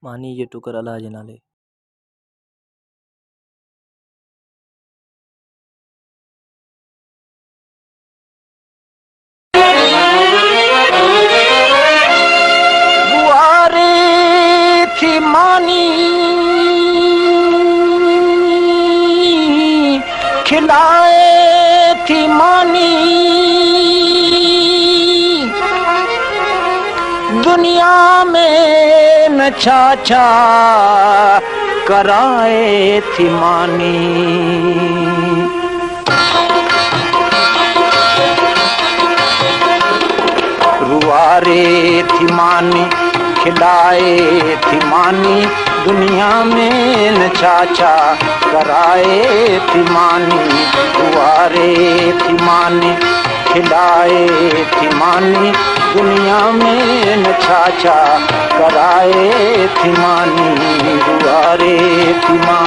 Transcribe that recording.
मानी ये टुकर अल्लाह जे नाले। गुआरे थी मानी खिलाए थी मानी, दुनिया में न चाचा कराए थी मानी। रुआरे थी मानी खिलाए थी मानी, दुनिया में न चाचा कराए थी मानी। रुआरे थी मानी खिलाए थी मानी, दुनिया में न चाचा कराए थी मानी। रुआरे थी मानी।